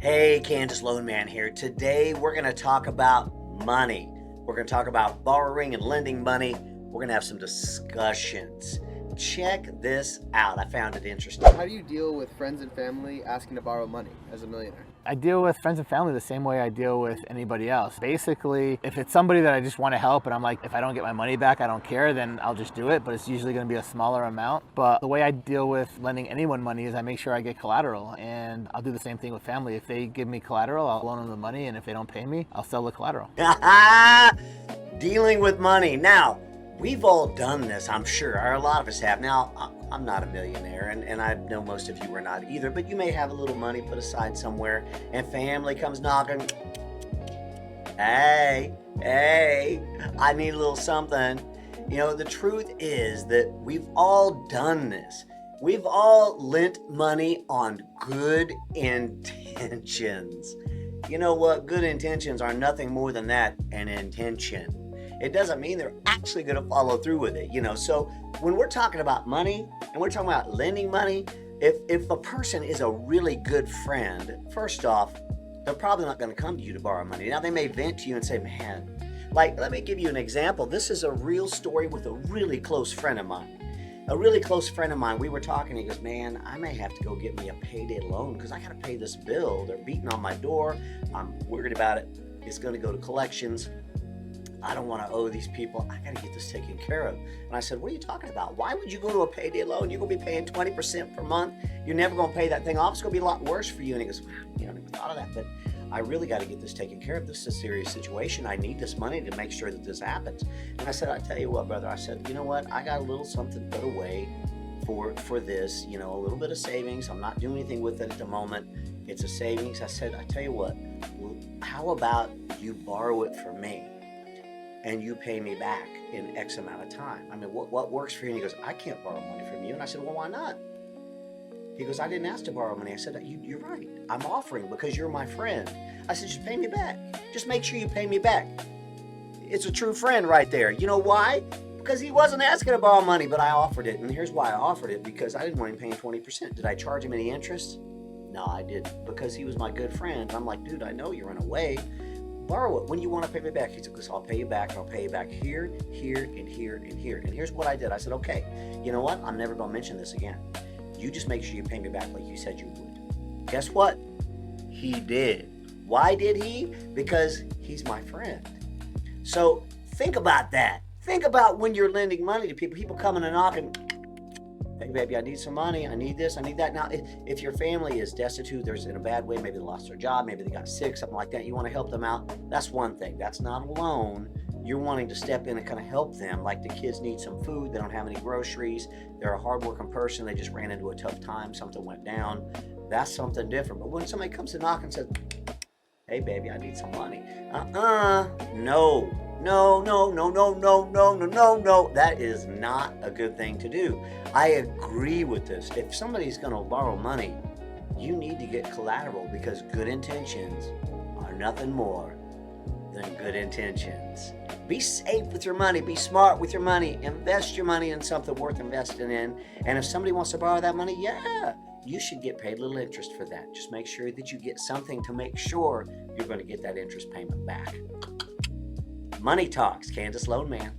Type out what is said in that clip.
Hey, Kansas Loan Man here. Today we're going to talk about money. We're going to talk about borrowing and lending money. We're going to have some discussions. Check this out. I found it interesting. How do you deal with friends and family asking to borrow money as a millionaire? I deal with friends and family the same way I deal with anybody else. Basically, if it's somebody that I just want to help and I'm like, if I don't get my money back, I don't care, then I'll just do it, but it's usually going to be a smaller amount. But the way I deal with lending anyone money is I make sure I get collateral, and I'll do the same thing with family. If they give me collateral, I'll loan them the money, and if they don't pay me, I'll sell the collateral. Dealing with money. Now, we've all done this, I'm sure, or a lot of us have. Now, I'm not a millionaire, and I know most of you are not either, but you may have a little money put aside somewhere, and family comes knocking. Hey, I need a little something. You know, the truth is that we've all done this. We've all lent money on good intentions. You know what? Good intentions are nothing more than that, an intention. It doesn't mean they're actually going to follow through with it, So when we're talking about money and we're talking about lending money, if a person is a really good friend, first off, they're probably not going to come to you to borrow money. Now, they may vent to you and say, man, let me give you an example. This is a real story with a really close friend of mine. A really close friend of mine, we were talking, he goes, man, I may have to go get me a payday loan because I got to pay this bill. They're beating on my door. I'm worried about it. It's going to go to collections. I don't want to owe these people. I got to get this taken care of. And I said, what are you talking about? Why would you go to a payday loan? You're going to be paying 20% per month. You're never going to pay that thing off. It's going to be a lot worse for you. And he goes, wow, I never thought of that. But I really got to get this taken care of. This is a serious situation. I need this money to make sure that this happens. And I said, I tell you what, brother. I said, you know what? I got a little something put away for this, a little bit of savings. I'm not doing anything with it at the moment. It's a savings. I said, I tell you what, how about you borrow it from me? And you pay me back in X amount of time. I mean, what works for you? And he goes, I can't borrow money from you. And I said, well, why not? He goes, I didn't ask to borrow money. I said, you're right. I'm offering because you're my friend. I said, just pay me back. Just make sure you pay me back. It's a true friend right there. You know why? Because he wasn't asking to borrow money, but I offered it. And here's why I offered it, because I didn't want him paying 20%. Did I charge him any interest? No, I didn't, because he was my good friend. I'm like, dude, I know you're in a way. Borrow it when you want to pay me back. He said, I'll pay you back. I'll pay you back here, here, and here, and here. And here's what I did. I said, okay, you know what? I'm never going to mention this again. You just make sure you pay me back like you said you would. Guess what? He did. Why did he? Because he's my friend. So think about that. Think about when you're lending money to people coming and knocking. Hey, baby, I need some money. I need this. I need that. Now, if your family is destitute, they're in a bad way, maybe they lost their job, maybe they got sick, something like that, you want to help them out, that's one thing. That's not a loan. You're wanting to step in and kind of help them. Like the kids need some food. They don't have any groceries. They're a hardworking person. They just ran into a tough time. Something went down. That's something different. But when somebody comes to knock and says, hey, baby, I need some money. No. No. That is not a good thing to do. I agree with this. If somebody's going to borrow money, you need to get collateral, because good intentions are nothing more than good intentions. Be safe with your money. Be smart with your money. Invest your money in something worth investing in. And if somebody wants to borrow that money, yeah, you should get paid a little interest for that. Just make sure that you get something to make sure you're going to get that interest payment back. Money Talks, Kansas Loan Man.